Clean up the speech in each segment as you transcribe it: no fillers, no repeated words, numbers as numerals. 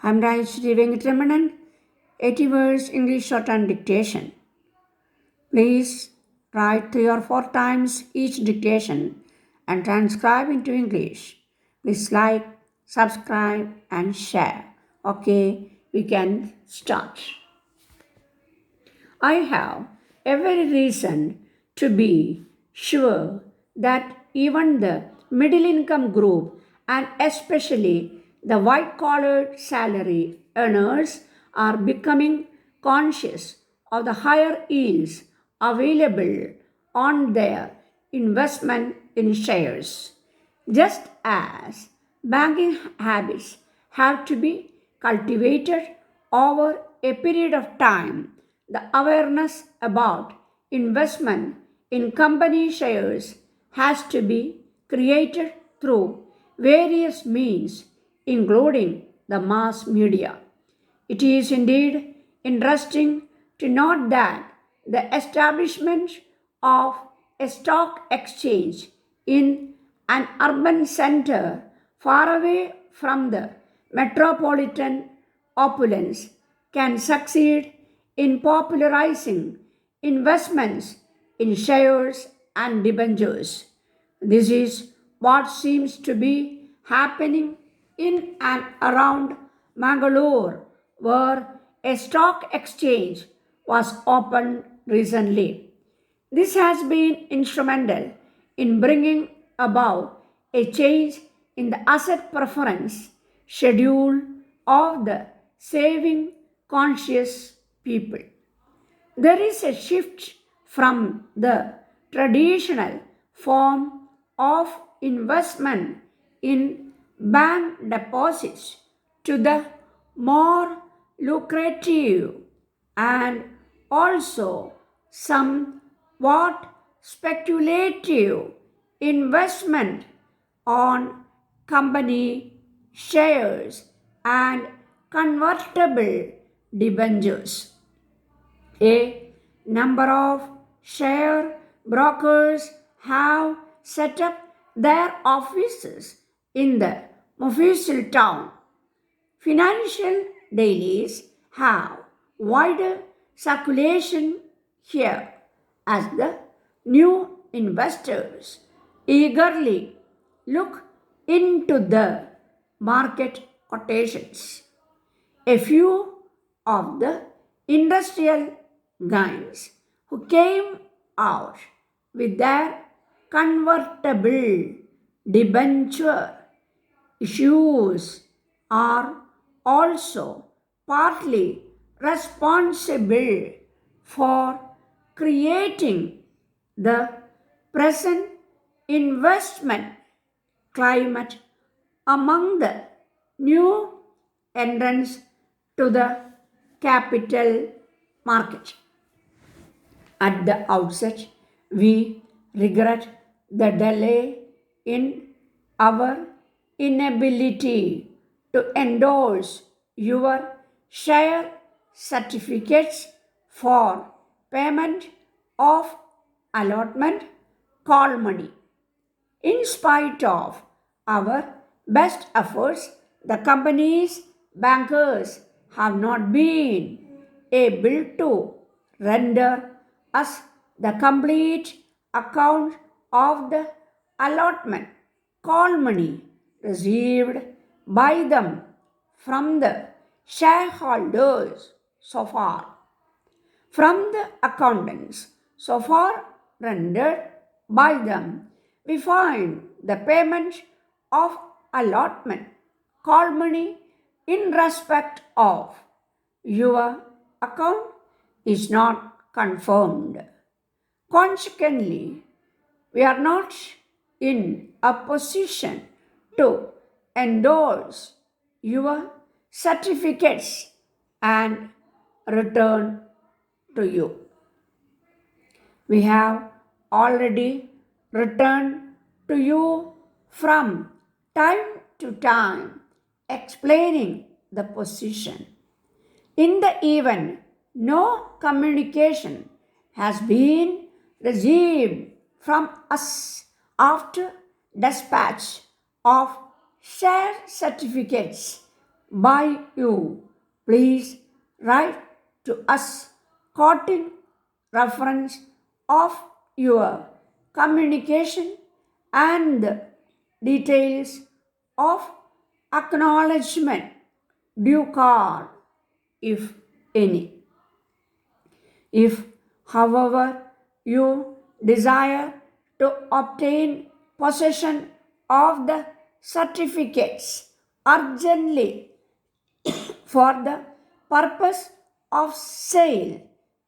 I'm Rajeshri Venkatramanan, 80 words English shorthand dictation. Please write 3 or 4 times each dictation and transcribe into English. Please like, subscribe, and share. Okay, we can start. I have every reason to be sure that even the middle income group and especially the white collar salary earners are becoming conscious of the higher yields available on their investment in shares. Just as banking habits have to be cultivated over a period of time, the awareness about investment in company shares has to be created through various means, including the mass media. It is indeed interesting to note that the establishment of a stock exchange in an urban center far away from the metropolitan opulence can succeed in popularizing investments in shares and debentures. This is what seems to be happening in and around Mangalore, where a stock exchange was opened recently. This has been instrumental in bringing about a change in the asset preference schedule of the saving conscious people. There is a shift from the traditional form of investment in bank deposits to the more lucrative and also somewhat speculative investment on company shares and convertible debentures. A number of share brokers have set up their offices in the official town. Financial dailies have wider circulation here as the new investors eagerly look into the market quotations. A few of the industrial guys who came out with their convertible debenture issues are also partly responsible for creating the present investment climate among the new entrants to the capital market. At the outset, we regret the delay in our inability to endorse your share certificates for payment of allotment call money. In spite of our best efforts, the company's bankers have not been able to render us the complete account of the allotment call money received by them from the shareholders so far. From the accountants so far rendered by them, we find the payment of allotment call money in respect of your account is not confirmed. Consequently, we are not in a position to endorse your certificates and return to you. We have already returned to you from time to time explaining the position. In the event no communication has been received from us after dispatch of share certificates, by you. Please write to us quoting reference of your communication and details of acknowledgement due card if any. If, however, you desire to obtain possession of the certificates urgently for the purpose of sale,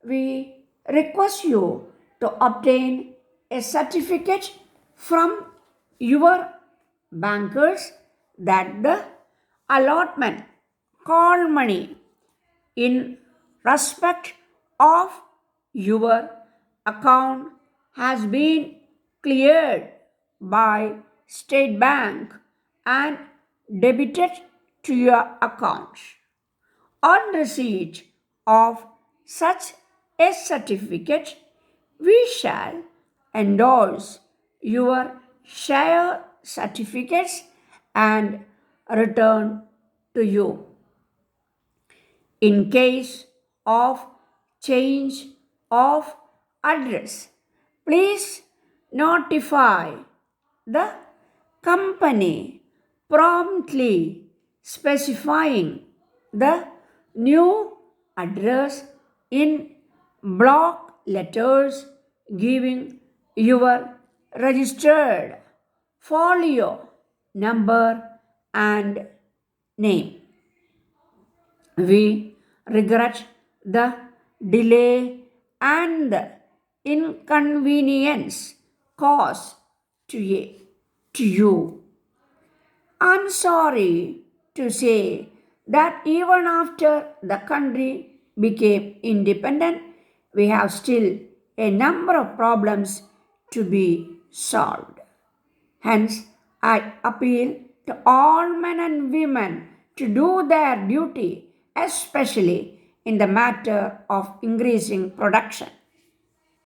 we request you to obtain a certificate from your bankers that the allotment call money in respect of your account has been cleared by State Bank and debited to your account. On receipt of such a certificate, we shall endorse your share certificates and return to you. In case of change of address, please notify the company promptly specifying the new address in block letters giving your registered folio number and name. We regret the delay and the inconvenience caused to you. I'm sorry to say that even after the country became independent, we have still a number of problems to be solved. Hence, I appeal to all men and women to do their duty, especially in the matter of increasing production.